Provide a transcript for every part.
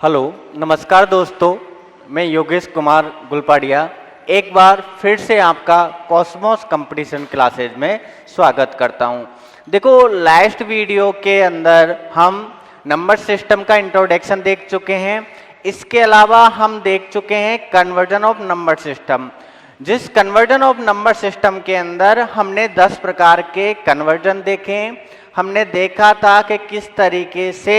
Hello नमस्कार दोस्तों, मैं योगेश कुमार गुलपाड़िया एक बार फिर से आपका कॉस्मोस कंपटीशन क्लासेज में स्वागत करता हूं। देखो, लास्ट वीडियो के अंदर हम नंबर सिस्टम का इंट्रोडक्शन देख चुके हैं। इसके अलावा हम देख चुके हैं कन्वर्जन ऑफ नंबर सिस्टम। जिस कन्वर्जन ऑफ नंबर सिस्टम के अंदर हमने 10 प्रकार के कन्वर्जन देखे। हमने देखा था कि किस तरीके से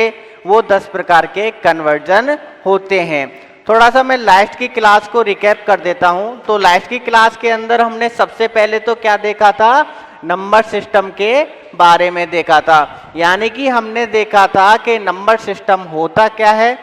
वो 10 प्रकार के कन्वर्जन होते हैं। थोड़ा सा मैं लास्ट की क्लास को रिकैप कर देता हूं। तो लास्ट की क्लास के अंदर हमने सबसे पहले तो क्या देखा था, नंबर सिस्टम के बारे में देखा था। यानी कि हमने देखा था कि नंबर सिस्टम होता क्या है,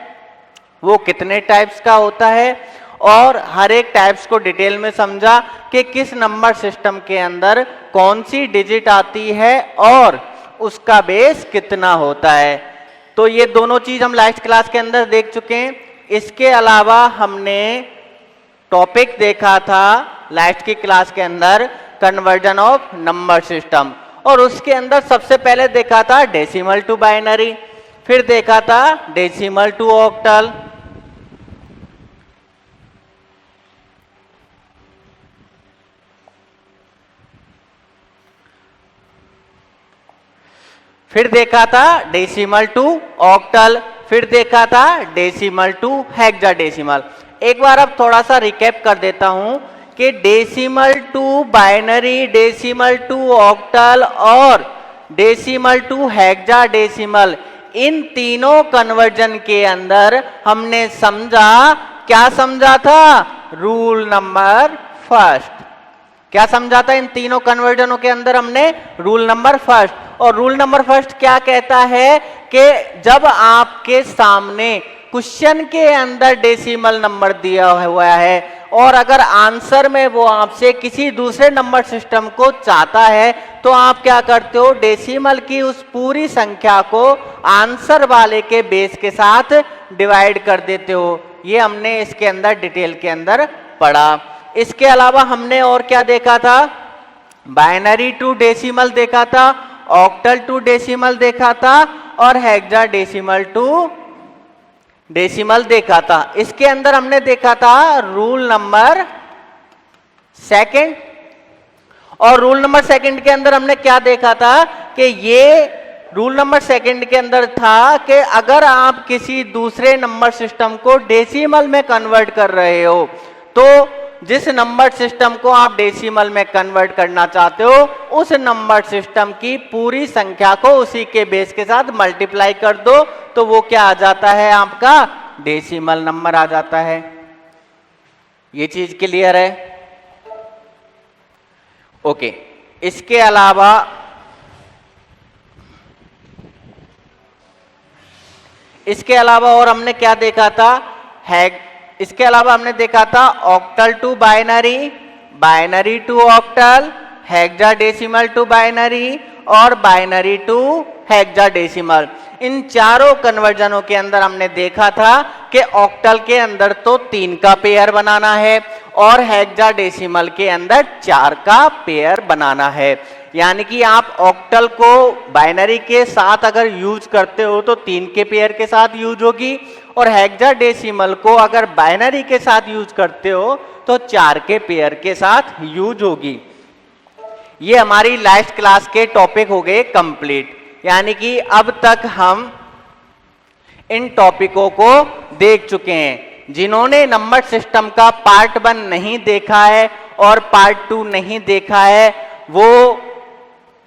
वो कितने टाइप्स का होता है, और हर एक टाइप्स को डिटेल में समझा कि किस नंबर सिस्टम के अंदर कौन सी डिजिट आती है और उसका बेस कितना होता है। तो ये दोनों चीज हम लास्ट क्लास के अंदर देख चुके हैं। इसके अलावा हमने टॉपिक देखा था लास्ट की क्लास के अंदर कन्वर्जन ऑफ नंबर सिस्टम, और उसके अंदर सबसे पहले देखा था डेसिमल टू बाइनरी, फिर देखा था डेसिमल टू ऑक्टल, फिर देखा था डेसिमल टू ऑक्टल, फिर देखा था डेसिमल टू हेक्साडेसिमल। एक बार अब थोड़ा सा रिकैप कर देता हूं कि decimal to binary, decimal to octal और डेसिमल टू हेक्साडेसिमल, इन तीनों कन्वर्जन के अंदर हमने समझा, क्या समझा था, रूल नंबर फर्स्ट। क्या समझा था इन तीनों कन्वर्जनों के अंदर हमने, रूल नंबर फर्स्ट। और रूल नंबर फर्स्ट क्या कहता है कि जब आपके सामने क्वेश्चन के अंदर डेसिमल नंबर दिया हुआ है और अगर आंसर में वो आपसे किसी दूसरे नंबर सिस्टम को चाहता है, तो आप क्या करते हो, डेसिमल की उस पूरी संख्या को आंसर वाले के बेस के साथ डिवाइड कर देते हो। ये हमने इसके अंदर डिटेल के अंदर पढ़ा। इसके अलावा हमने और क्या देखा था, बाइनरी टू डेसिमल देखा था, ऑक्टल टू डेसिमल देखा था और हेक्साडेसिमल टू डेसिमल देखा था। इसके अंदर हमने देखा था रूल नंबर सेकंड, और रूल नंबर सेकंड के अंदर हमने क्या देखा था कि ये रूल नंबर सेकंड के अंदर था कि अगर आप किसी दूसरे नंबर सिस्टम को डेसिमल में कन्वर्ट कर रहे हो, तो जिस नंबर सिस्टम को आप डेसिमल में कन्वर्ट करना चाहते हो, उस नंबर सिस्टम की पूरी संख्या को उसी के बेस के साथ मल्टीप्लाई कर दो, तो वो क्या आ जाता है, आपका डेसिमल नंबर आ जाता है। ये चीज क्लियर है? ओके। इसके अलावा और हमने क्या देखा था, इसके अलावा हमने देखा था octal to binary, binary to octal, hexadecimal to binary और बाइनरी टू हेक्साडेसिमल। इन चारों कन्वर्जनों के अंदर हमने देखा था कि ऑक्टल के अंदर तो 3 का पेयर बनाना है और हेक्साडेसिमल के अंदर 4 का पेयर बनाना है। यानी कि आप ऑक्टल को बाइनरी के साथ अगर यूज करते हो तो 3 के पेयर के साथ यूज होगी, और हेक्साडेसिमल को अगर बाइनरी के साथ यूज करते हो तो 4 के पेयर के साथ यूज होगी। ये हमारी लास्ट क्लास के टॉपिक हो गए कंप्लीट। यानी कि अब तक हम इन टॉपिकों को देख चुके हैं। जिन्होंने नंबर सिस्टम का पार्ट 1 नहीं देखा है और पार्ट 2 नहीं देखा है, वो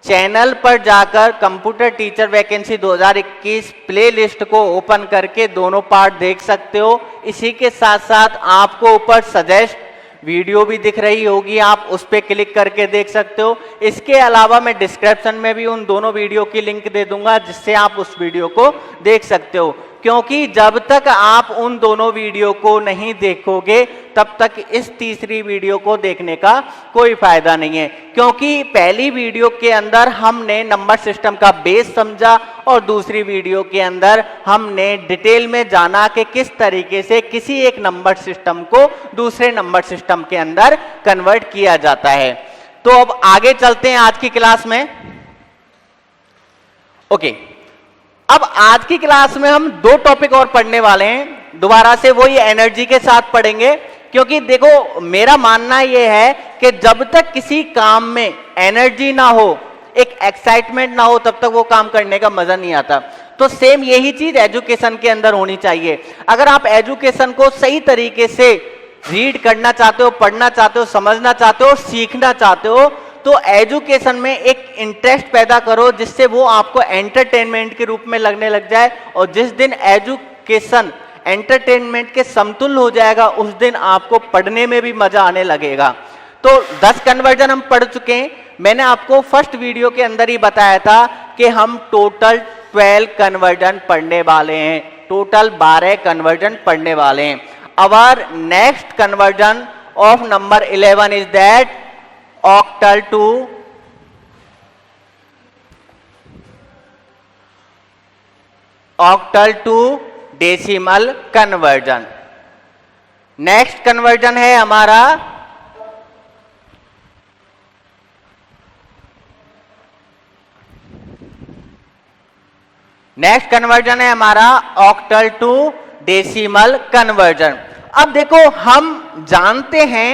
चैनल पर जाकर कंप्यूटर टीचर वैकेंसी 2021 प्लेलिस्ट को ओपन करके दोनों पार्ट देख सकते हो। इसी के साथ साथ आपको ऊपर सजेस्ट वीडियो भी दिख रही होगी, आप उस पर क्लिक करके देख सकते हो। इसके अलावा मैं डिस्क्रिप्शन में भी उन दोनों वीडियो की लिंक दे दूंगा, जिससे आप उस वीडियो को देख सकते हो। क्योंकि जब तक आप उन दोनों वीडियो को नहीं देखोगे, तब तक इस तीसरी वीडियो को देखने का कोई फायदा नहीं है। क्योंकि पहली वीडियो के अंदर हमने नंबर सिस्टम का बेस समझा और दूसरी वीडियो के अंदर हमने डिटेल में जाना कि किस तरीके से किसी एक नंबर सिस्टम को दूसरे नंबर सिस्टम के अंदर कन्वर्ट किया जाता है। तो अब आगे चलते हैं आज की क्लास में। ओके, अब आज की क्लास में हम 2 टॉपिक और पढ़ने वाले हैं। दोबारा से वही एनर्जी के साथ पढ़ेंगे, क्योंकि देखो मेरा मानना यह है कि जब तक किसी काम में एनर्जी ना हो, एक एक्साइटमेंट ना हो, तब तक वो काम करने का मजा नहीं आता। तो सेम यही चीज एजुकेशन के अंदर होनी चाहिए। अगर आप एजुकेशन को सही तरीके से रीड करना चाहते हो, पढ़ना चाहते हो, समझना चाहते हो, सीखना चाहते हो, तो एजुकेशन में एक इंटरेस्ट पैदा करो जिससे वो आपको एंटरटेनमेंट के रूप में लगने लग जाए। और जिस दिन एजुकेशन एंटरटेनमेंट के समतुल्य हो जाएगा, उस दिन आपको पढ़ने में भी मजा आने लगेगा। तो 10 कन्वर्जन हम पढ़ चुके हैं। मैंने आपको फर्स्ट वीडियो के अंदर ही बताया था कि हम टोटल 12 कन्वर्जन पढ़ने वाले हैं, टोटल 12 कन्वर्जन पढ़ने वाले हैं। Our next conversion of number 11 is that octal to decimal conversion. Next conversion है हमारा ऑक्टल टू डेसिमल कन्वर्जन। अब देखो हम जानते हैं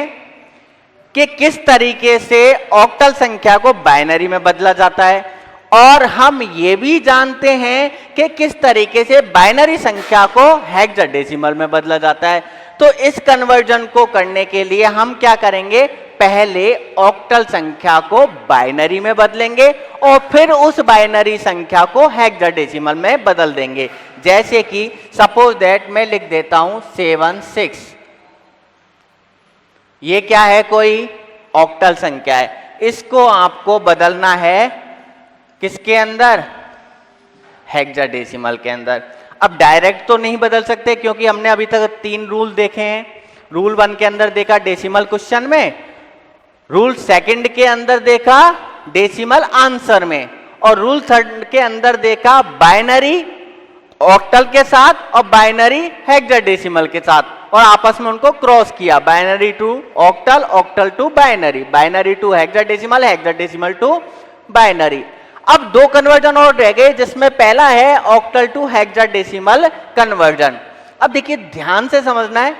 कि किस तरीके से ऑक्टल संख्या को बाइनरी में बदला जाता है, और हम ये भी जानते हैं कि किस तरीके से बाइनरी संख्या को हेक्साडेसिमल में बदला जाता है। तो इस कन्वर्जन को करने के लिए हम क्या करेंगे, पहले ऑक्टल संख्या को बाइनरी में बदलेंगे और फिर उस बाइनरी संख्या को हेक्साडेसिमल में बदल देंगे। जैसे कि सपोज दैट मैं लिख देता हूं 76, ये क्या है, कोई ऑक्टल संख्या है। इसको आपको बदलना है किसके अंदर, हेक्साडेसिमल के अंदर। अब डायरेक्ट तो नहीं बदल सकते, क्योंकि हमने अभी तक 3 रूल देखे हैं। रूल 1 के अंदर देखा डेसिमल क्वेश्चन में, रूल 2 के अंदर देखा डेसिमल आंसर में, और रूल 3 के अंदर देखा बाइनरी ऑक्टल के साथ और बाइनरी हेक्साडेसिमल के साथ, और आपस में उनको क्रॉस किया, binary to octal, octal to binary, binary to hexadecimal, hexadecimal to binary. अब 2 कन्वर्जन और रह गए, जिसमें पहला है ऑक्टल टू हेक्साडेसिमल कन्वर्जन। अब देखिए ध्यान से समझना है,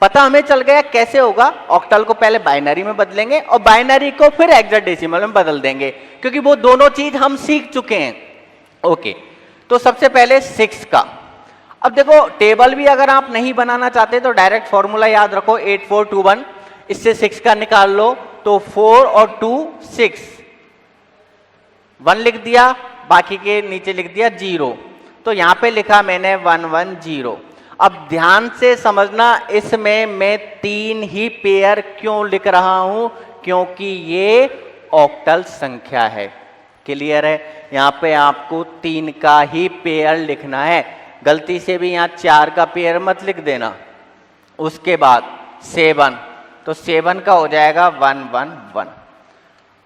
पता हमें चल गया कैसे होगा। ऑक्टल को पहले बाइनरी में बदलेंगे और बाइनरी को फिर हेक्साडेसिमल में बदल देंगे, क्योंकि वो दोनों चीज हम सीख चुके हैं। ओके, तो सबसे पहले 6 का। अब देखो टेबल भी अगर आप नहीं बनाना चाहते तो डायरेक्ट फॉर्मूला याद रखो 8421, इससे 6 का निकाल लो, तो 4 और 2 6, 1 लिख दिया, बाकी के नीचे लिख दिया 0, तो यहां पे लिखा मैंने 110। अब ध्यान से समझना, इसमें मैं 3 ही पेयर क्यों लिख रहा हूं, क्योंकि ये ऑक्टल संख्या है। क्लियर है, यहां पे आपको 3 का ही पेयर लिखना है, गलती से भी यहां 4 का पेयर मत लिख देना। उसके बाद 7, तो 7 का हो जाएगा 111।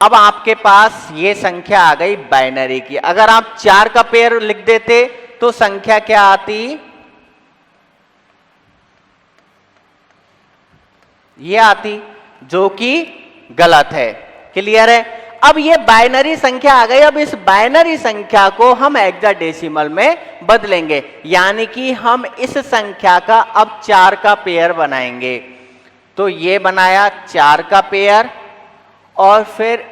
अब आपके पास ये संख्या आ गई बाइनरी की। अगर आप 4 का पेयर लिख देते तो संख्या क्या आती, ये आती, जो कि गलत है। क्लियर है, अब ये बाइनरी संख्या आ गई। अब इस बाइनरी संख्या को हम हेक्साडेसिमल में बदलेंगे, यानी कि हम इस संख्या का अब 4 का पेयर बनाएंगे। तो ये बनाया 4 का पेयर, और फिर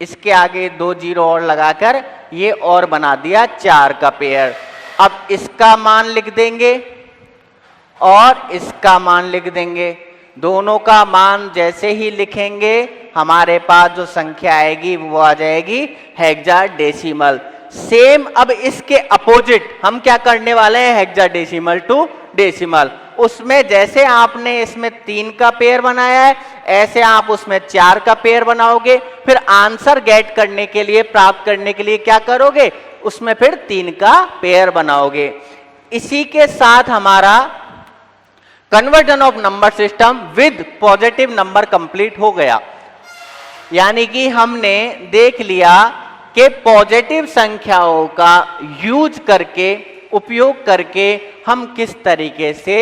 इसके आगे 2 0 और लगाकर ये और बना दिया 4 का पेयर। अब इसका मान लिख देंगे और इसका मान लिख देंगे। दोनों का मान जैसे ही लिखेंगे हमारे पास जो संख्या आएगी वो आ जाएगी हेक्साडेसिमल। सेम अब इसके अपोजिट हम क्या करने वाले हैं, हेक्साडेसिमल टू डेसिमल। उसमें जैसे आपने इसमें 3 का पेयर बनाया है, ऐसे आप उसमें 4 का पेयर बनाओगे। फिर आंसर गेट करने के लिए, प्राप्त करने के लिए क्या करोगे, उसमें फिर 3 का पेयर बनाओगे। इसी के साथ हमारा conversion of number system with positive number complete हो गया। यानी कि हमने देख लिया कि पॉजिटिव संख्याओं का यूज करके, उपयोग करके हम किस तरीके से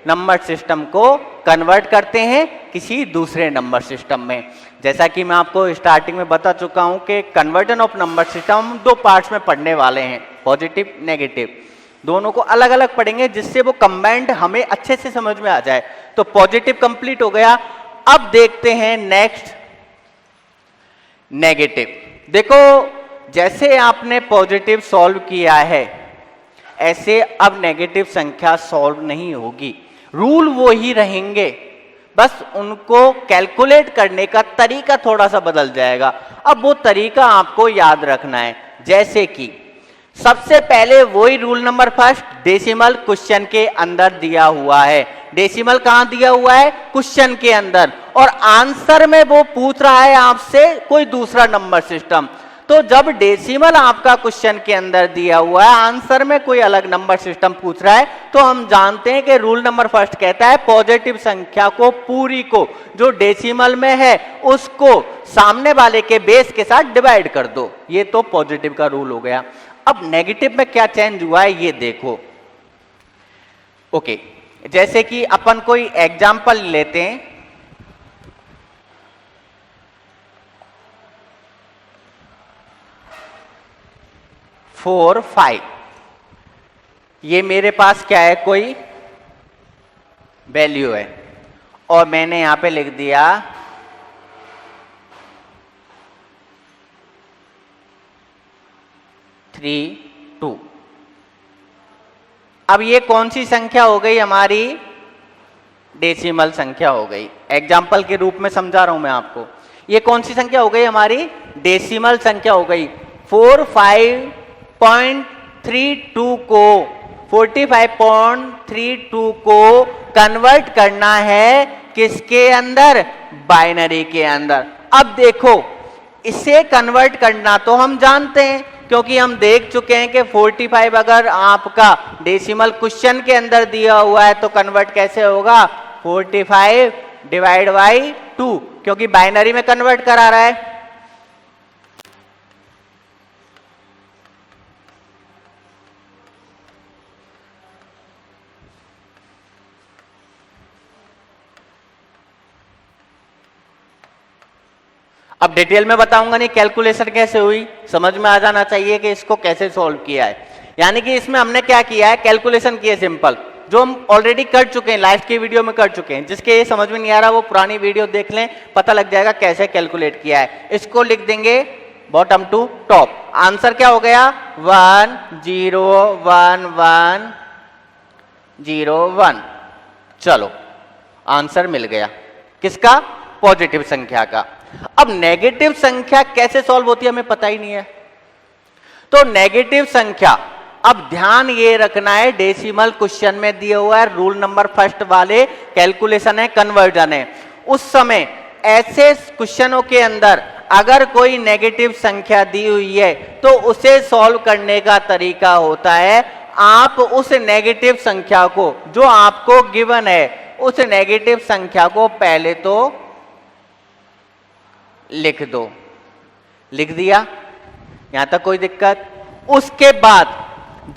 नंबर सिस्टम को कन्वर्ट करते हैं किसी दूसरे नंबर सिस्टम में। जैसा कि मैं आपको स्टार्टिंग में बता चुका हूं कि कन्वर्जन ऑफ नंबर सिस्टम हम 2 पार्ट्स में पढ़ने वाले हैं, पॉजिटिव नेगेटिव। दोनों को अलग अलग पढ़ेंगे जिससे वो कंबाइंड हमें अच्छे से समझ में आ जाए। तो पॉजिटिव कंप्लीट हो गया। अब देखते हैं नेक्स्ट नेगेटिव। देखो जैसे आपने पॉजिटिव सॉल्व किया है ऐसे अब नेगेटिव संख्या सॉल्व नहीं होगी, रूल वो ही रहेंगे, बस उनको कैलकुलेट करने का तरीका थोड़ा सा बदल जाएगा। अब वो तरीका आपको याद रखना है, जैसे कि सबसे पहले वही rule number first, decimal question के अंदर दिया हुआ है। डेसिमल कहां दिया हुआ है? क्वेश्चन के अंदर, और आंसर में वो पूछ रहा है आपसे कोई दूसरा नंबर सिस्टम। तो जब डेसिमल आपका क्वेश्चन के अंदर दिया हुआ है, आंसर में कोई अलग नंबर सिस्टम पूछ रहा है, तो हम जानते हैं कि रूल नंबर फर्स्ट कहता है पॉजिटिव संख्या को पूरी को जो डेसिमल में है उसको सामने वाले के बेस के साथ डिवाइड कर दो। ये तो पॉजिटिव का रूल हो गया। अब नेगेटिव में क्या चेंज हुआ है ये देखो। ओके, जैसे कि अपन कोई एग्जाम्पल लेते हैं, 4, 5, ये मेरे पास क्या है, कोई वैल्यू है और मैंने यहां पे लिख दिया 3, 2। अब ये कौन सी संख्या हो गई हमारी? डेसिमल संख्या हो गई। एग्जाम्पल के रूप में समझा रहा हूं मैं आपको। ये कौन सी संख्या हो गई हमारी? डेसिमल संख्या हो गई। 45.32 को 45.32 को कन्वर्ट करना है किसके अंदर? बाइनरी के अंदर। अब देखो इसे कन्वर्ट करना तो हम जानते हैं क्योंकि हम देख चुके हैं कि 45 अगर आपका डेसिमल क्वेश्चन के अंदर दिया हुआ है तो कन्वर्ट कैसे होगा? 45 डिवाइड बाई 2, क्योंकि बाइनरी में कन्वर्ट करा रहा है। अब डिटेल में बताऊंगा नहीं, कैलकुलेशन कैसे हुई समझ में आ जाना चाहिए कि इसको कैसे सॉल्व किया है। यानी कि इसमें हमने क्या किया है, कैलकुलेशन की है सिंपल, जो हम ऑलरेडी कर चुके हैं, लास्ट की वीडियो में कर चुके हैं। जिसके ये समझ में नहीं आ रहा वो पुरानी वीडियो देख लें, पता लग जाएगा कैसे कैलकुलेट किया है। इसको लिख देंगे बॉटम टू टॉप। आंसर क्या हो गया? 1 0 1 1 0 1। चलो आंसर मिल गया किसका? पॉजिटिव संख्या का। अब नेगेटिव संख्या कैसे सॉल्व होती है हमें पता ही नहीं है। तो नेगेटिव संख्या, अब ध्यान ये रखना है, डेसिमल क्वेश्चन में दिया हुआ है, रूल नंबर फर्स्ट वाले कैलकुलेशन है, कन्वर्जन है। उस समय ऐसे क्वेश्चनों के अंदर अगर कोई नेगेटिव संख्या दी हुई है तो उसे सॉल्व करने का तरीका होता है, आप उस नेगेटिव संख्या को जो आपको गिवन है उस नेगेटिव संख्या को पहले तो लिख दो। लिख दिया, यहां तक कोई दिक्कत? उसके बाद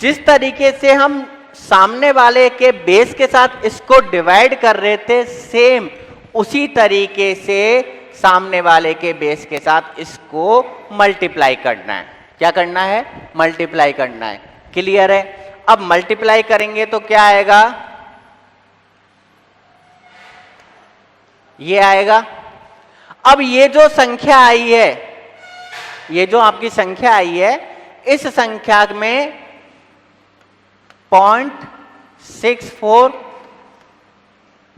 जिस तरीके से हम सामने वाले के बेस के साथ इसको डिवाइड कर रहे थे, सेम उसी तरीके से सामने वाले के बेस के साथ इसको मल्टीप्लाई करना है। क्या करना है? मल्टीप्लाई करना है। क्लियर है? अब मल्टीप्लाई करेंगे तो क्या आएगा? ये आएगा। अब ये जो संख्या आई है, ये जो आपकी संख्या आई है, इस संख्या में 0.64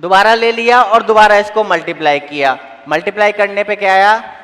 दोबारा ले लिया और दोबारा इसको मल्टीप्लाई किया। मल्टीप्लाई करने पे क्या आया?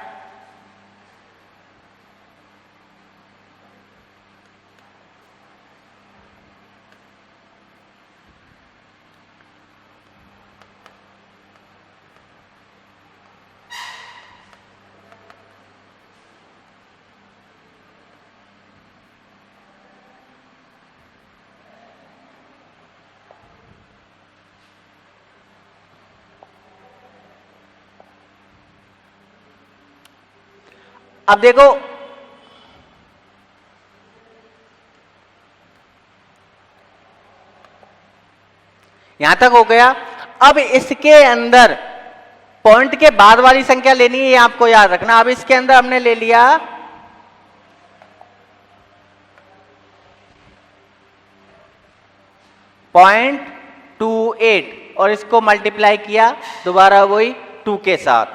अब देखो यहां तक हो गया। अब इसके अंदर पॉइंट के बाद वाली संख्या लेनी है, ये आपको याद रखना। अब इसके अंदर हमने ले लिया 0.28 और इसको मल्टीप्लाई किया दोबारा वही 2 के साथ।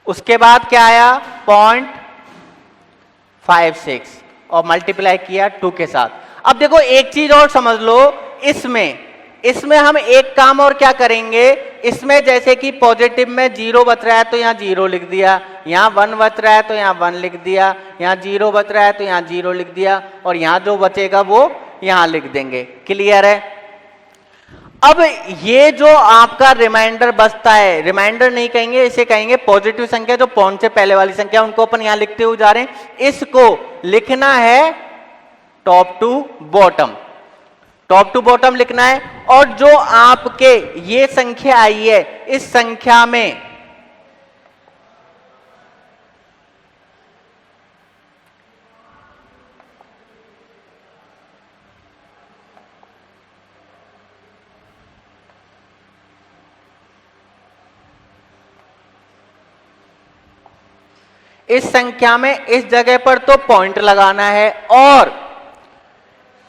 उसके बाद क्या आया 0.56 और मल्टीप्लाई किया 2 के साथ। अब देखो एक चीज और समझ लो, इसमें हम एक काम और क्या करेंगे, इसमें जैसे कि पॉजिटिव में 0 बच रहा है तो यहाँ 0 लिख दिया, यहाँ 1 बच रहा है तो यहाँ 1 लिख दिया, यहाँ 0 बच रहा है तो यहाँ 0 लिख दिया और यहाँ जो बचेगा वो यहाँ लिख देंगे। क्लियर है? अब ये जो आपका रिमाइंडर बचता है, रिमाइंडर नहीं कहेंगे, इसे कहेंगे पॉजिटिव संख्या, जो पॉइंट से पहले वाली संख्या, उनको अपन यहां लिखते हुए जा रहे हैं। इसको लिखना है top to bottom, top to bottom लिखना है। और जो आपके ये संख्या आई है, इस संख्या में इस संख्या में इस जगह पर तो पॉइंट लगाना है, और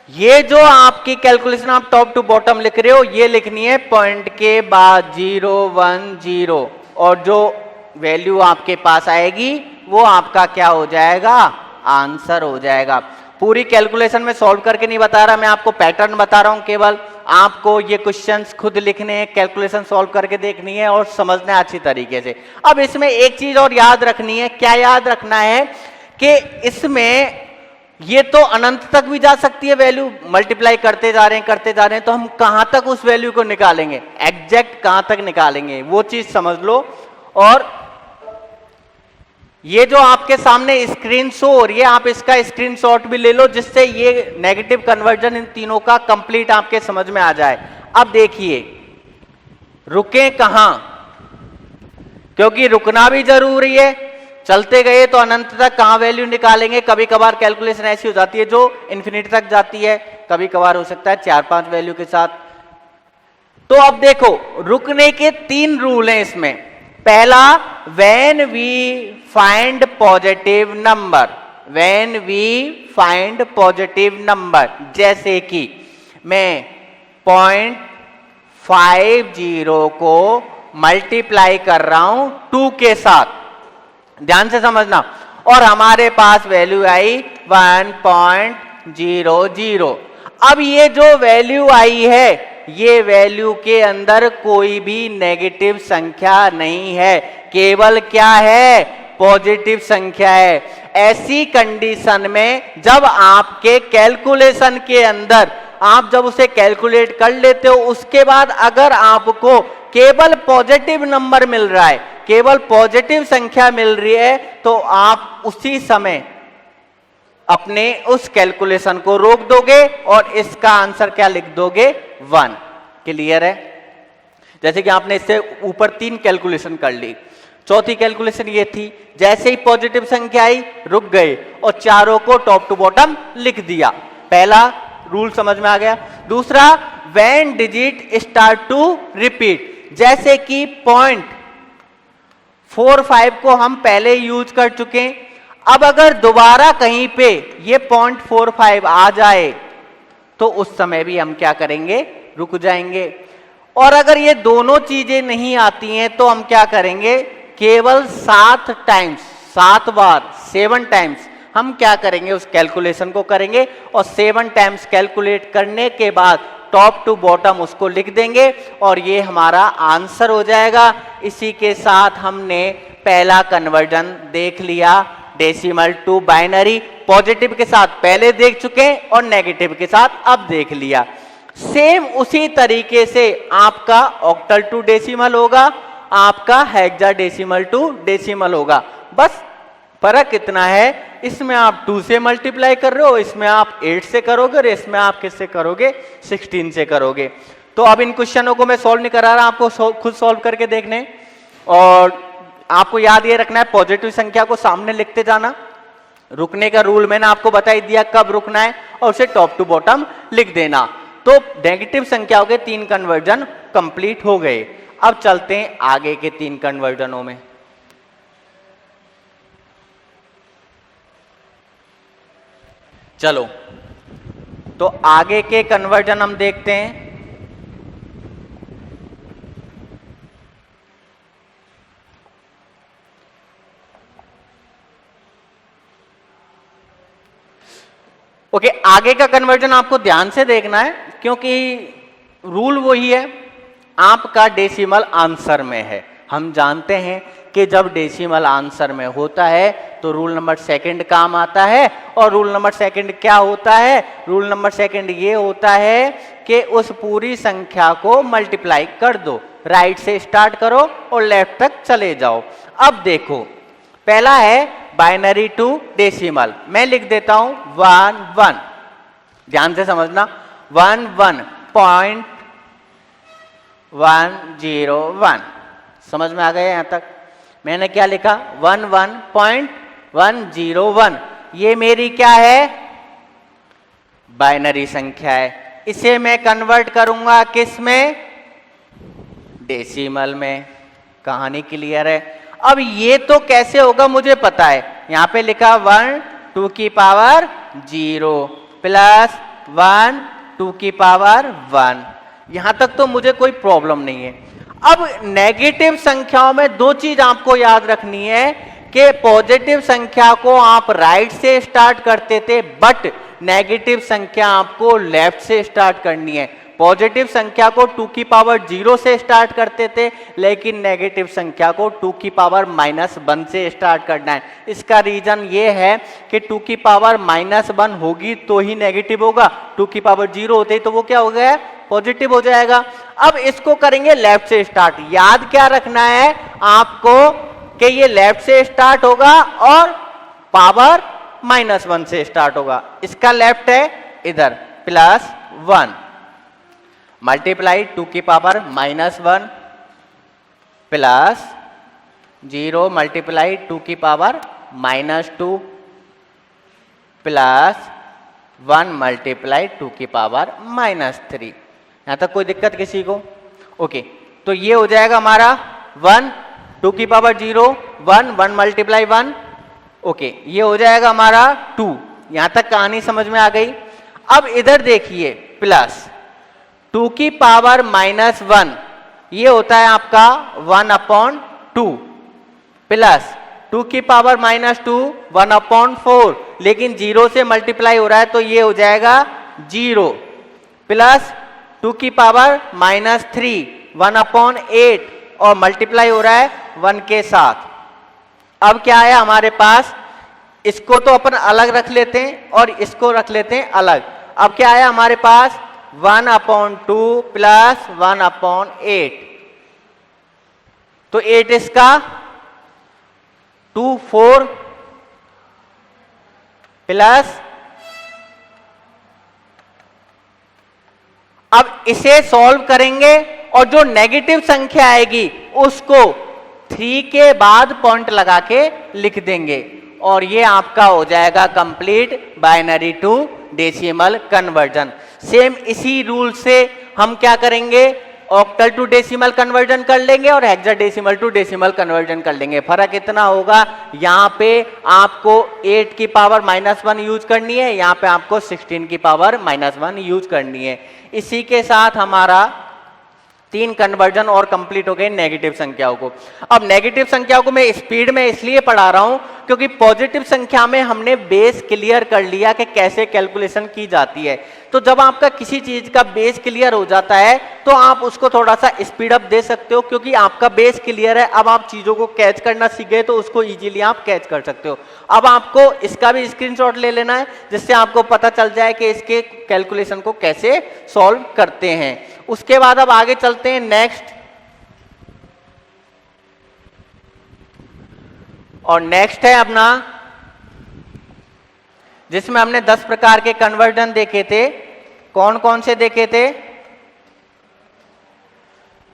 ये जो आपकी कैलकुलेशन आप टॉप टू बॉटम लिख रहे हो, ये लिखनी है पॉइंट के बाद 0 1 0, और जो वैल्यू आपके पास आएगी वो आपका क्या हो जाएगा, आंसर हो जाएगा। पूरी कैलकुलेशन में सॉल्व करके नहीं बता रहा, मैं आपको पैटर्न बता रहा हूं, केवल आपको ये क्वेश्चंस खुद लिखने हैं, कैलकुलेशन सॉल्व करके देखनी है और समझना है अच्छी तरीके से। अब इसमें एक चीज और याद रखनी है, क्या याद रखना है कि इसमें ये तो अनंत तक भी जा सकती है वैल्यू, मल्टीप्लाई करते जा रहे हैं, तो हम कहां तक उस वैल्यू को निकालेंगे, एग्जैक्ट कहां तक निकालेंगे, वो चीज समझ लो। और ये जो आपके सामने स्क्रीन शो हो रही है, आप इसका स्क्रीनशॉट भी ले लो, जिससे ये नेगेटिव कन्वर्जन इन तीनों का कंप्लीट आपके समझ में आ जाए। अब देखिए रुके कहां, क्योंकि रुकना भी जरूरी है, चलते गए तो अनंत तक कहां वैल्यू निकालेंगे। कभी कभार कैलकुलेशन ऐसी हो जाती है जो इन्फिनिटी तक जाती है, कभी कभार हो सकता है 4-5 वैल्यू के साथ। तो अब देखो रुकने के 3 रूल हैं इसमें। पहला, when we find positive number, when we find positive number, जैसे कि मैं 0.50 को मल्टीप्लाई कर रहा हूं 2 के साथ, ध्यान से समझना, और हमारे पास वैल्यू आई 1.00। अब ये जो वैल्यू आई है, ये वैल्यू के अंदर कोई भी नेगेटिव संख्या नहीं है, केवल क्या है, पॉजिटिव संख्या है। ऐसी कंडीशन में जब आपके कैलकुलेशन के अंदर आप जब उसे कैलकुलेट कर लेते हो, उसके बाद अगर आपको केवल पॉजिटिव नंबर मिल रहा है, केवल पॉजिटिव संख्या मिल रही है, तो आप उसी समय अपने उस कैलकुलेशन को रोक दोगे और इसका आंसर क्या लिख दोगे, 1। क्लियर है? जैसे कि आपने इससे ऊपर 3 कैलकुलेशन कर ली, चौथी कैलकुलेशन ये थी, जैसे ही पॉजिटिव संख्या आई रुक गए और चारों को टॉप टू बॉटम लिख दिया। पहला रूल समझ में आ गया। दूसरा, when digit start to repeat, जैसे कि 0.45 को हम पहले यूज कर चुके, अब अगर दोबारा कहीं पे ये 0.45 आ जाए तो उस समय भी हम क्या करेंगे, रुक जाएंगे। और अगर ये दोनों चीजें नहीं आती हैं तो हम क्या करेंगे, केवल 7 टाइम्स, 7 बार, 7 टाइम्स हम क्या करेंगे, उस कैलकुलेशन को करेंगे और 7 टाइम्स कैलकुलेट करने के बाद टॉप टू बॉटम उसको लिख देंगे और ये हमारा आंसर हो जाएगा। इसी के साथ हमने पहला कन्वर्जन देख लिया, डेसिमल टू बाइनरी। पॉजिटिव के साथ पहले देख चुके हैं और नेगेटिव के साथ अब देख लिया। सेम उसी तरीके से आपका ऑक्टल टू डेसिमल होगा, आपका हेक्साडेसिमल टू डेसिमल होगा। बस फर्क इतना है, इसमें आप 2 से मल्टीप्लाई कर रहे हो, इसमें आप 8 से करोगे और इसमें आप किससे करोगे, 16 से करोगे। तो अब इन क्वेश्चनों को मैं सॉल्व नहीं करा रहा, आपको खुद सॉल्व करके देखने। और आपको याद ये रखना है, पॉजिटिव संख्या को सामने लिखते जाना। रुकने का रूल मैंने आपको बता ही दिया, कब रुकना है, और उसे टॉप टू बॉटम लिख देना। तो तो नेगेटिव संख्याओं के 3 कन्वर्जन कंप्लीट हो गए। अब चलते हैं आगे के 3 कन्वर्जनों में। चलो तो आगे के कन्वर्जन हम देखते हैं। ओके, आगे का कन्वर्जन आपको ध्यान से देखना है क्योंकि रूल वही है, आपका डेसिमल आंसर में है। हम जानते हैं कि जब डेसिमल आंसर में होता है तो रूल नंबर सेकंड काम आता है। और रूल नंबर सेकंड क्या होता है? रूल नंबर सेकंड ये होता है कि उस पूरी संख्या को मल्टीप्लाई कर दो, राइट से स्टार्ट करो और लेफ्ट तक चले जाओ। अब देखो, पहला है बाइनरी टू डेसिमल, मैं लिख देता हूं 1 1, ध्यान से समझना, 1 1.101, समझ में आ गया यहां तक? मैंने क्या लिखा? 11.101। ये मेरी क्या है? बाइनरी संख्या है। इसे मैं कन्वर्ट करूंगा किस में? डेसिमल में। कहानी क्लियर है? अब ये तो कैसे होगा मुझे पता है, यहां पे लिखा 1 2 की पावर 0 प्लस 1 2 की पावर 1, यहां तक तो मुझे कोई प्रॉब्लम नहीं है। अब नेगेटिव संख्याओं में 2 चीज आपको याद रखनी है कि पॉजिटिव संख्या को आप राइट से स्टार्ट करते थे, बट नेगेटिव संख्या आपको लेफ्ट से स्टार्ट करनी है। पॉजिटिव संख्या को 2 की पावर 0 से स्टार्ट करते थे, लेकिन नेगेटिव संख्या को 2 की पावर -1 से स्टार्ट करना है। इसका रीजन ये है कि 2 की पावर -1 होगी तो ही नेगेटिव होगा, 2 की पावर 0 होते ही तो वो क्या हो गया? पॉजिटिव हो जाएगा। अब इसको करेंगे लेफ्ट से स्टार्ट। याद क्या रखना है आपको कि ये लेफ्ट से स्टार्ट होगा और पावर -1 से स्टार्ट होगा। इसका लेफ्ट है इधर +1 मल्टीप्लाई 2 की पावर -1 प्लस 0 मल्टीप्लाई 2 की पावर -2 प्लस 1 मल्टीप्लाई 2 की पावर -3। यहां तक कोई दिक्कत किसी को? ओके, तो ये हो जाएगा हमारा 1 2 की पावर 0 1 1 मल्टीप्लाई 1। ओके, ये हो जाएगा हमारा 2। यहां तक कहानी समझ में आ गई? अब इधर देखिए, प्लस 2 की पावर -1 ये होता है आपका 1/2 प्लस 2 की पावर -2 1/4, लेकिन 0 से मल्टीप्लाई हो रहा है तो ये हो जाएगा 0 प्लस 2 की पावर -3 1/8 और मल्टीप्लाई हो रहा है 1 के साथ। अब क्या है हमारे पास? इसको तो अपन अलग रख लेते हैं और इसको रख लेते हैं अलग। अब क्या है हमारे पास? 1/2 प्लस 1/8, तो 8 इसका 2 4 प्लस, अब इसे सॉल्व करेंगे और जो नेगेटिव संख्या आएगी उसको 3 के बाद पॉइंट लगा के लिख देंगे और ये आपका हो जाएगा complete binary to decimal conversion. Same इसी रूल से हम क्या करेंगे? ऑक्टल टू डेसिमल कन्वर्जन कर लेंगे और हेक्साडेसिमल टू डेसिमल कन्वर्जन कर लेंगे। फर्क इतना होगा, यहां पे आपको 8 की पावर -1 यूज करनी है, यहां पे आपको 16 की पावर -1 यूज करनी है। इसी के साथ हमारा 3 कन्वर्जन और कंप्लीट हो गए नेगेटिव संख्याओं को। अब नेगेटिव संख्याओं को मैं स्पीड में इसलिए पढ़ा रहा हूं क्योंकि पॉजिटिव संख्या में हमने बेस क्लियर कर लिया कि कैसे कैलकुलेशन की जाती है। तो जब आपका किसी चीज का बेस क्लियर हो जाता है तो आप उसको थोड़ा सा स्पीड अप दे सकते हो, क्योंकि आपका बेस क्लियर है। अब आप चीजों को कैच करना सीख गए तो उसको इजीली आप कैच कर सकते हो। अब आपको इसका भी स्क्रीनशॉट ले लेना है जिससे आपको पता चल जाए कि इसके कैलकुलेशन को कैसे सॉल्व करते हैं। उसके बाद अब आगे चलते हैं नेक्स्ट, और नेक्स्ट है अपना जिसमें हमने 10 प्रकार के कन्वर्जन देखे थे। कौन कौन से देखे थे?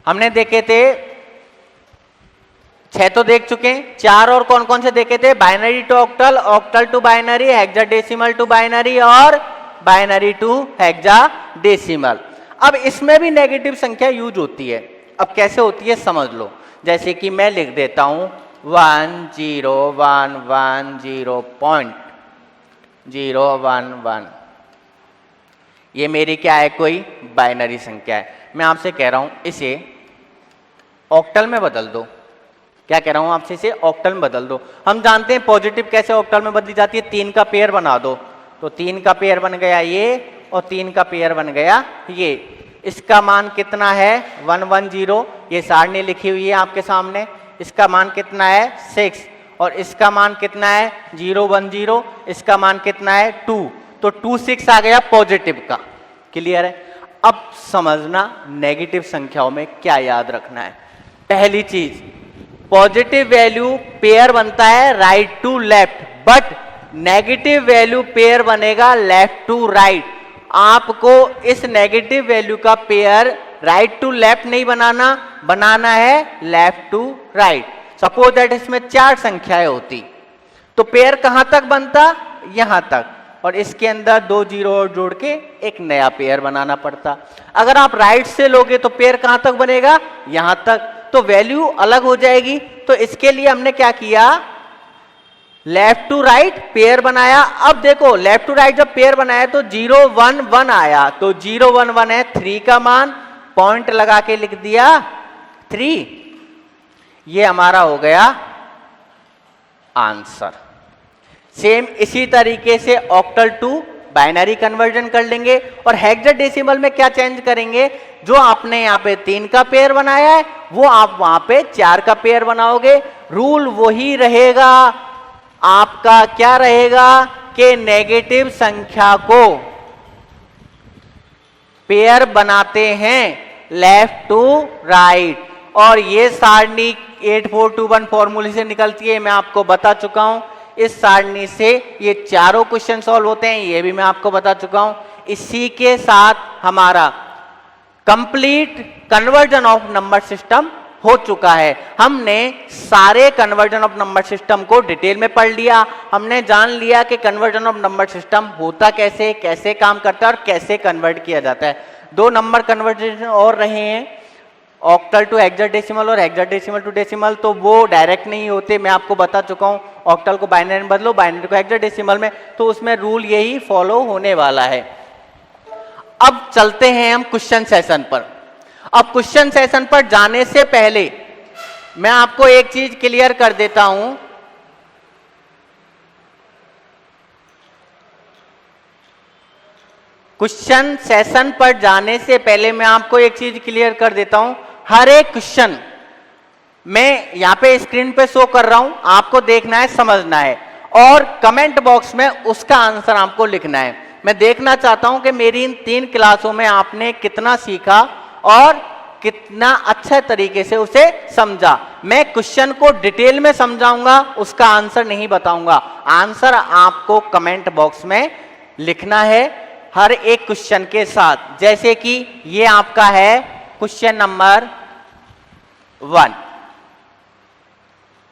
हमने देखे थे 6 तो देख चुके हैं, 4 और कौन कौन से देखे थे? Binary to octal, octal to binary, hexadecimal to binary और बाइनरी टू हेक्साडेसिमल। अब इसमें भी नेगेटिव संख्या यूज होती है। अब कैसे होती है समझ लो। जैसे कि मैं लिख देता हूं 10110.011, ये मेरी क्या है, कोई बाइनरी संख्या है। मैं आपसे कह रहा हूं इसे ऑक्टल में बदल दो। क्या कह रहा हूं आपसे, इसे ऑक्टल में बदल दो। हम जानते हैं पॉजिटिव कैसे ऑक्टल में बदली जाती है, 3 का पेयर बना दो। तो 3 का पेयर बन गया ये और 3 का पेयर बन गया ये। इसका मान कितना है 110, ये सारणी लिखी हुई है आपके सामने। इसका मान कितना है 6 और इसका मान कितना है 010, इसका मान कितना है 2। तो 2 6 आ गया पॉजिटिव का। क्लियर है। अब समझना नेगेटिव संख्याओं में क्या याद रखना है। पहली चीज, पॉजिटिव वैल्यू पेयर बनता है right to left, but negative value pair बनेगा लेफ्ट टू राइट। आपको इस नेगेटिव वैल्यू का पेयर राइट टू लेफ्ट नहीं बनाना, बनाना है left to right. Suppose that इसमें 4 संख्याएं होती तो पेयर कहां तक बनता, यहां तक, और इसके अंदर 2 जीरो और जोड़ के एक नया पेयर बनाना पड़ता। अगर आप राइट से लोगे तो पेयर कहां तक बनेगा, यहां तक, तो वैल्यू अलग हो जाएगी। तो इसके लिए हमने क्या किया, लेफ्ट टू राइट पेयर बनाया। अब देखो लेफ्ट टू राइट जब पेयर बनाया तो 0 1 1 आया, तो 0 1 1 है 3 का मान, पॉइंट लगा के लिख दिया 3। ये हमारा हो गया आंसर। सेम इसी तरीके से ऑक्टल टू बाइनरी कन्वर्जन कर लेंगे। और हेक्साडेसिमल में क्या चेंज करेंगे, जो आपने यहाँ पे 3 का पेयर बनाया है वो आप वहां पे 4 का पेयर बनाओगे। रूल वही रहेगा आपका, क्या रहेगा कि नेगेटिव संख्या को पेयर बनाते हैं लेफ्ट टू राइट। और ये सारणी 8421 फॉर्मूले से निकलती है, मैं आपको बता चुका हूं। इस सारणी से ये चारों क्वेश्चन सॉल्व होते हैं, ये भी मैं आपको बता चुका हूं। इसी के साथ हमारा complete conversion of number system हो चुका है। हमने सारे कन्वर्जन ऑफ नंबर सिस्टम को डिटेल में पढ़ लिया। हमने जान लिया कि कन्वर्जन ऑफ नंबर सिस्टम होता कैसे, कैसे काम करता है और कैसे कन्वर्ट किया जाता है। 2 नंबर कन्वर्जन और रहे हैं, ऑक्टल टू हेक्साडेसिमल और हेक्साडेसिमल टू डेसिमल। तो वो डायरेक्ट नहीं होते, मैं आपको बता चुका हूं। ऑक्टल को बाइनरी में बदलो, बाइनरी को हेक्साडेसिमल में, तो उसमें रूल यही फॉलो होने वाला है। अब चलते हैं हम क्वेश्चन सेशन पर। अब क्वेश्चन सेशन पर जाने से पहले मैं आपको एक चीज क्लियर कर देता हूं। क्वेश्चन सेशन पर जाने से पहले मैं आपको एक चीज क्लियर कर देता हूं। हर एक क्वेश्चन मैं यहां पे स्क्रीन पे शो कर रहा हूं, आपको देखना है, समझना है, और कमेंट बॉक्स में उसका आंसर आपको लिखना है। मैं देखना चाहता हूं कि मेरी इन 3 क्लासों में आपने कितना सीखा और कितना अच्छे तरीके से उसे समझा। मैं क्वेश्चन को डिटेल में समझाऊंगा, उसका आंसर नहीं बताऊंगा। आंसर आपको कमेंट बॉक्स में लिखना है हर एक क्वेश्चन के साथ। जैसे कि ये आपका है क्वेश्चन नंबर 1,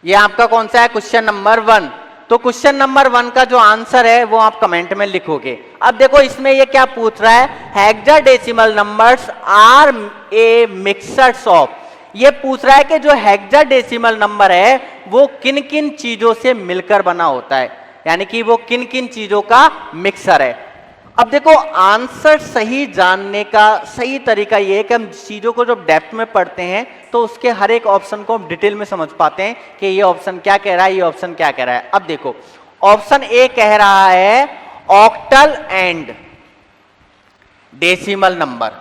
ये आपका कौन सा है, क्वेश्चन नंबर 1। तो क्वेश्चन नंबर 1 का जो आंसर है वो आप कमेंट में लिखोगे। अब देखो इसमें ये क्या पूछ रहा है, hexadecimal numbers are a mixers of. ये पूछ रहा है कि जो हेक्साडेसिमल नंबर है वो किन किन चीजों से मिलकर बना होता है, यानी कि वो किन किन चीजों का मिक्सर है। अब देखो आंसर सही जानने का सही तरीका ये है कि हम चीजों को जब डेप्थ में पढ़ते हैं तो उसके हर एक ऑप्शन को हम डिटेल में समझ पाते हैं कि ये ऑप्शन क्या कह रहा है, ये ऑप्शन क्या कह रहा है। अब देखो ऑप्शन ए कह रहा है octal and decimal number,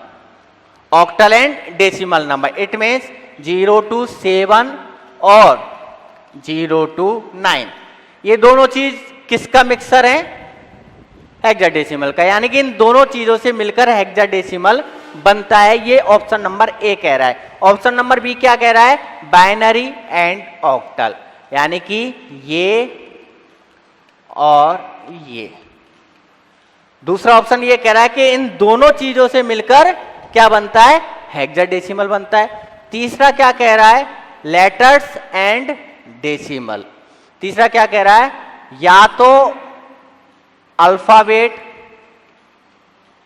octal and decimal number, it means 0 to 7 और 0 to 9। ये दोनों चीज किसका मिक्सर है, हेक्साडेसिमल का, यानी कि इन दोनों चीजों से मिलकर हेक्साडेसिमल बनता है। ये ऑप्शन नंबर ए कह रहा है। ऑप्शन नंबर बी क्या कह रहा है, बाइनरी एंड ऑक्टल, यानी कि ये और ये। दूसरा ऑप्शन ये कह रहा है कि इन दोनों चीजों से मिलकर क्या बनता है, हेक्साडेसिमल बनता है। तीसरा क्या कह रहा है, लेटर्स एंड डेसिमल। तीसरा क्या कह रहा है, या तो अल्फाबेट,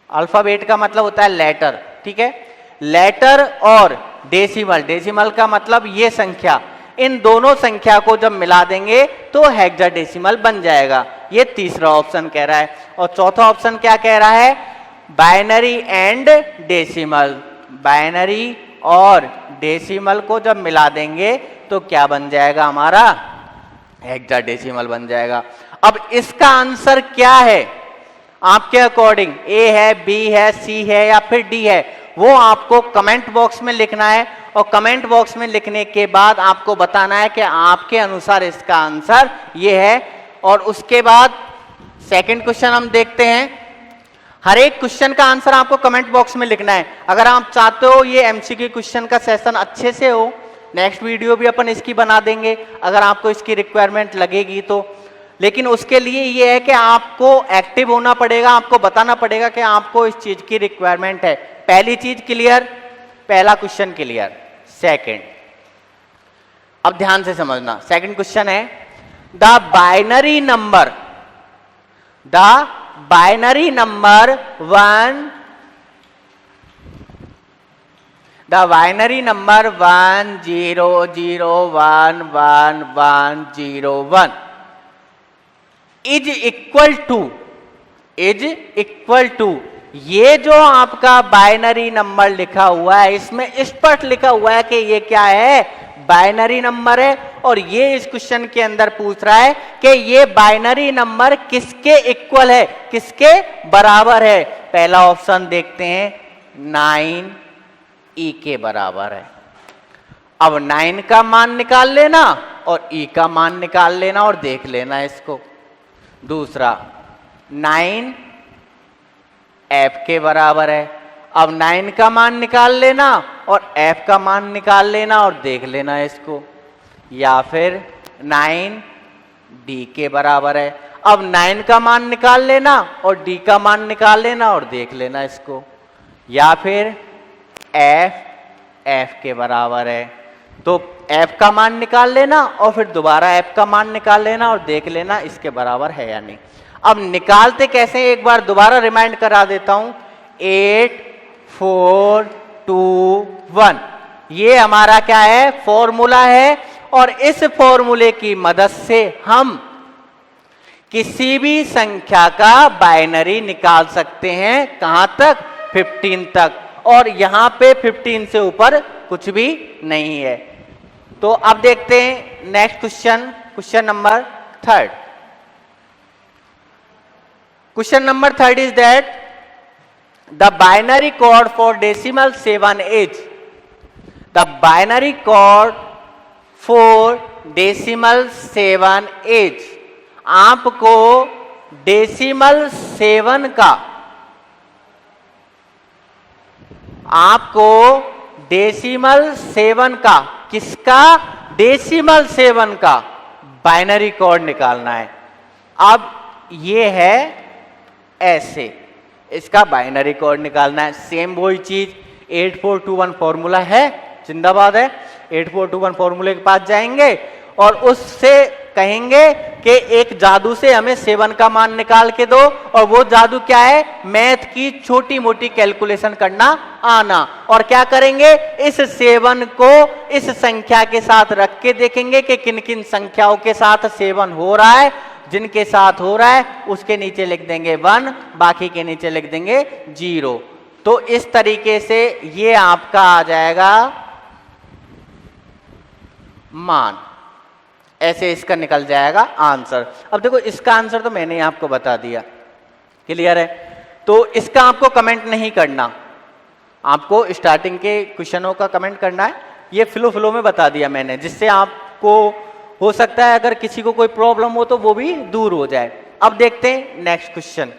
अल्फाबेट का मतलब होता है लेटर, ठीक है। लेटर और डेसिमल, डेसिमल का मतलब ये संख्या, इन दोनों संख्या को जब मिला देंगे तो हेक्साडेसिमल बन जाएगा। ये तीसरा ऑप्शन कह रहा है। और चौथा ऑप्शन क्या कह रहा है? बाइनरी एंड डेसिमल, बाइनरी और डेसिमल को जब मिला देंगे तो क्या बन जाएगा? हमारा हेक्साडेसिमल बन जाएगा। अब इसका आंसर क्या है आपके अकॉर्डिंग? ए है, बी है, सी है या फिर डी है? वो आपको कमेंट बॉक्स में लिखना है और कमेंट बॉक्स में लिखने के बाद आपको बताना है कि आपके अनुसार इसका आंसर ये है। और उसके बाद सेकंड क्वेश्चन हम देखते हैं। हर एक क्वेश्चन का आंसर आपको कमेंट बॉक्स में लिखना है। अगर आप चाहते हो ये एमसीक्यू क्वेश्चन का सेशन अच्छे से हो, नेक्स्ट वीडियो भी अपन इसकी बना देंगे अगर आपको इसकी रिक्वायरमेंट लगेगी तो। लेकिन उसके लिए ये है कि आपको एक्टिव होना पड़ेगा, आपको बताना पड़ेगा कि आपको इस चीज की रिक्वायरमेंट है। पहली चीज क्लियर, पहला क्वेश्चन क्लियर। सेकंड, अब ध्यान से समझना, सेकंड क्वेश्चन है the binary number, the binary number 1, the binary number 10011101 is equal to, ये जो आपका बाइनरी नंबर लिखा हुआ है इसमें स्पष्ट लिखा हुआ है कि ये क्या है? बाइनरी नंबर है। और ये इस क्वेश्चन के अंदर पूछ रहा है कि ये बाइनरी नंबर किसके इक्वल है, किसके बराबर है? पहला ऑप्शन देखते हैं, 9 ई के बराबर है। अब 9 का मान निकाल लेना और ई का मान निकाल लेना और देख लेना इसको। दूसरा, 9 एफ के बराबर है। अब 9 का मान निकाल लेना और एफ का मान निकाल लेना और देख लेना इसको। या फिर 9 डी के बराबर है। अब 9 का मान निकाल लेना और डी का मान निकाल लेना और देख लेना इसको। या फिर एफ के बराबर है, तो एफ का मान निकाल लेना और फिर दोबारा एफ का मान निकाल लेना और देख लेना इसके बराबर है या नहीं। अब निकालते कैसे, एक बार दोबारा रिमाइंड करा देता हूं। 8 4 2 1, ये हमारा क्या है? फॉर्मूला है। और इस फॉर्मूले की मदद से हम किसी भी संख्या का बाइनरी निकाल सकते हैं। कहां तक? 15 तक। और यहां पे 15 से ऊपर कुछ भी नहीं है। तो अब देखते हैं next question, question number 3। Question number 3 is that the binary code for decimal 7 is, the binary code for decimal 7 is. आपको डेसिमल 7 का, आपको डेसिमल 7 का, किसका? डेसिमल 7 का बाइनरी कोड निकालना है। अब ये है ऐसे, इसका बाइनरी कोड निकालना है। सेम वही चीज 8421 फॉर्मूला है, जिंदाबाद है। 8421 फॉर्मूले के पास जाएंगे और उससे कहेंगे कि एक जादू से हमें 7 का मान निकाल के दो। और वो जादू क्या है? मैथ की छोटी मोटी कैलकुलेशन करना आना। और क्या करेंगे? इस 7 को इस संख्या के साथ रख के देखेंगे कि किन किन संख्याओं के साथ 7 हो रहा है। जिनके साथ हो रहा है उसके नीचे लिख देंगे 1, बाकी के नीचे लिख देंगे 0। तो इस तरीके से ये आपका आ जाएगा मान, ऐसे इसका निकल जाएगा आंसर। अब देखो इसका आंसर तो मैंने आपको बता दिया, क्लियर है? तो इसका आपको कमेंट नहीं करना, आपको स्टार्टिंग के क्वेश्चनों का कमेंट करना है। ये फ्लो में बता दिया मैंने, जिससे आपको हो सकता है अगर किसी को कोई प्रॉब्लम हो तो वो भी दूर हो जाए। अब देखते हैं नेक्स्ट क्वेश्चन।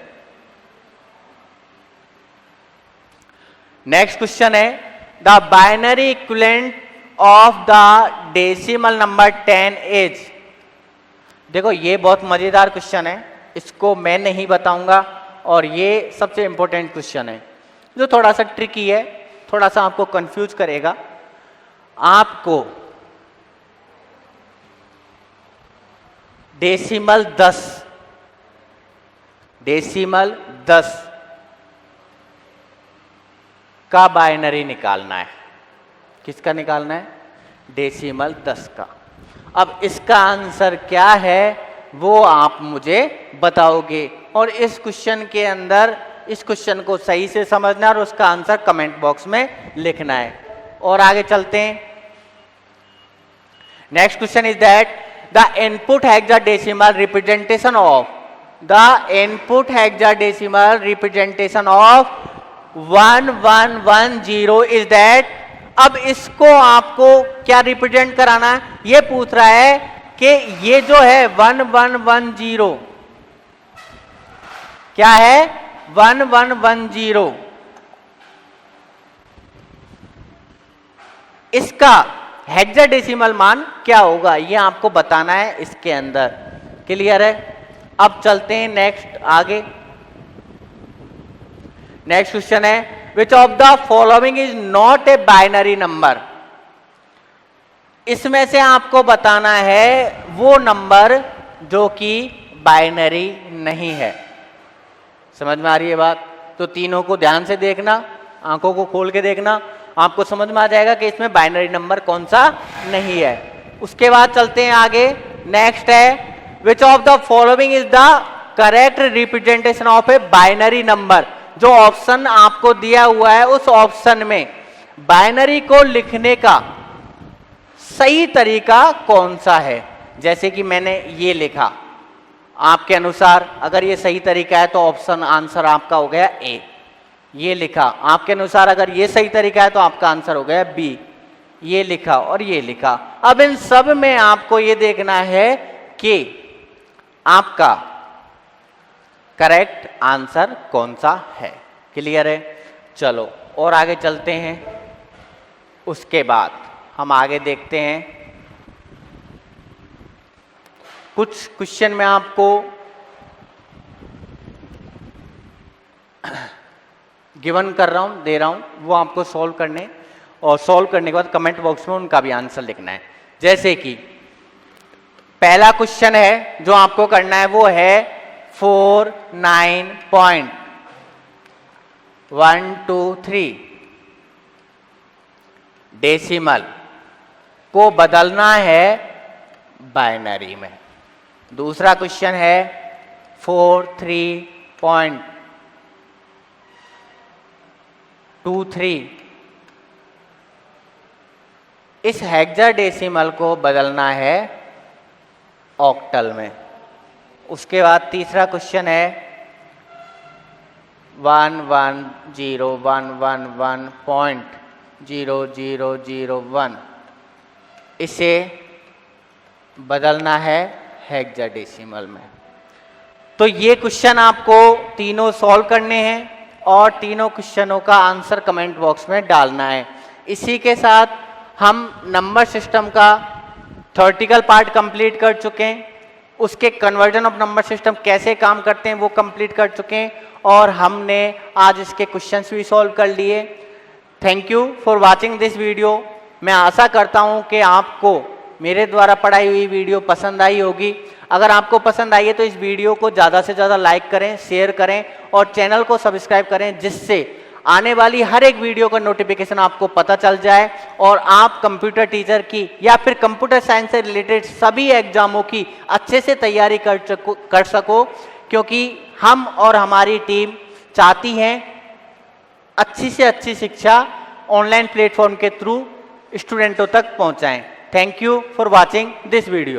नेक्स्ट क्वेश्चन है the binary equivalent of the decimal number 10 is. देखो ये बहुत मजेदार क्वेश्चन है, इसको मैं नहीं बताऊंगा और ये सबसे इंपॉर्टेंट क्वेश्चन है जो थोड़ा सा ट्रिकी है, थोड़ा सा आपको कंफ्यूज करेगा। आपको डेसिमल 10 डेसिमल 10 का बाइनरी निकालना है। किसका निकालना है? डेसिमल 10 का। अब इसका आंसर क्या है वो आप मुझे बताओगे, और इस क्वेश्चन के अंदर इस क्वेश्चन को सही से समझना और उसका आंसर कमेंट बॉक्स में लिखना है। और आगे चलते हैं। Next question is that the input hexadecimal representation of representation of 1110 is that. अब इसको आपको क्या रिप्रेजेंट कराना है? ये पूछ रहा है कि ये जो है 1110 क्या है? 1110 इसका हेक्साडेसिमल मान क्या होगा, ये आपको बताना है इसके अंदर। क्लियर है? अब चलते हैं नेक्स्ट आगे। नेक्स्ट क्वेश्चन है which of the following is not a binary number. इसमें से आपको बताना है वो नंबर जो कि बाइनरी नहीं है। समझ में आ रही है बात? तो तीनों को ध्यान से देखना, आंखों को खोल के देखना, आपको समझ में आ जाएगा कि इसमें बाइनरी नंबर कौन सा नहीं है। उसके बाद चलते हैं आगे। नेक्स्ट है which of the following is the correct representation of a binary number. जो ऑप्शन आपको दिया हुआ है उस ऑप्शन में बाइनरी को लिखने का सही तरीका कौन सा है। जैसे कि मैंने ये लिखा, आपके अनुसार अगर ये सही तरीका है तो ऑप्शन आंसर आपका हो गया ए। ये लिखा, आपके अनुसार अगर ये सही तरीका है तो आपका आंसर हो गया बी। ये लिखा और ये लिखा। अब इन सब में आपको ये देखना है कि आपका करेक्ट आंसर कौन सा है। क्लियर है? चलो और आगे चलते हैं। उसके बाद हम आगे देखते हैं। कुछ क्वेश्चन में आपको गिवन कर रहा हूं, दे रहा हूं, वो आपको सॉल्व करने, और सॉल्व करने के बाद कमेंट बॉक्स में उनका भी आंसर लिखना है। जैसे कि पहला क्वेश्चन है जो आपको करना है वो है 49.123 डेसिमल को बदलना है बाइनरी में। दूसरा क्वेश्चन है 43.23 इस हेक्साडेसिमल को बदलना है ऑक्टल में। उसके बाद तीसरा क्वेश्चन है 110111.0001 इसे बदलना है हेक्साडेसिमल में। तो ये क्वेश्चन आपको तीनों सॉल्व करने हैं और तीनों क्वेश्चनों का आंसर कमेंट बॉक्स में डालना है। इसी के साथ हम नंबर सिस्टम का थ्योरेटिकल पार्ट कंप्लीट कर चुके हैं। उसके कन्वर्जन ऑफ नंबर सिस्टम कैसे काम करते हैं वो कंप्लीट कर चुके हैं, और हमने आज इसके क्वेश्चंस भी सॉल्व कर लिए। Thank you for watching this video. मैं आशा करता हूं कि आपको मेरे द्वारा पढ़ाई हुई वीडियो पसंद आई होगी। अगर आपको पसंद आई है तो इस वीडियो को ज़्यादा से ज़्यादा लाइक करें, शेयर करें और चैनल को सब्सक्राइब करें, जिससे आने वाली हर एक वीडियो का नोटिफिकेशन आपको पता चल जाए और आप कंप्यूटर टीचर की या फिर कंप्यूटर साइंस से रिलेटेड सभी एग्जामों की अच्छे से तैयारी कर सको, क्योंकि हम और हमारी टीम चाहती हैं अच्छी से अच्छी शिक्षा ऑनलाइन प्लेटफॉर्म के थ्रू स्टूडेंटों तक पहुंचाएं। Thank you for watching this video.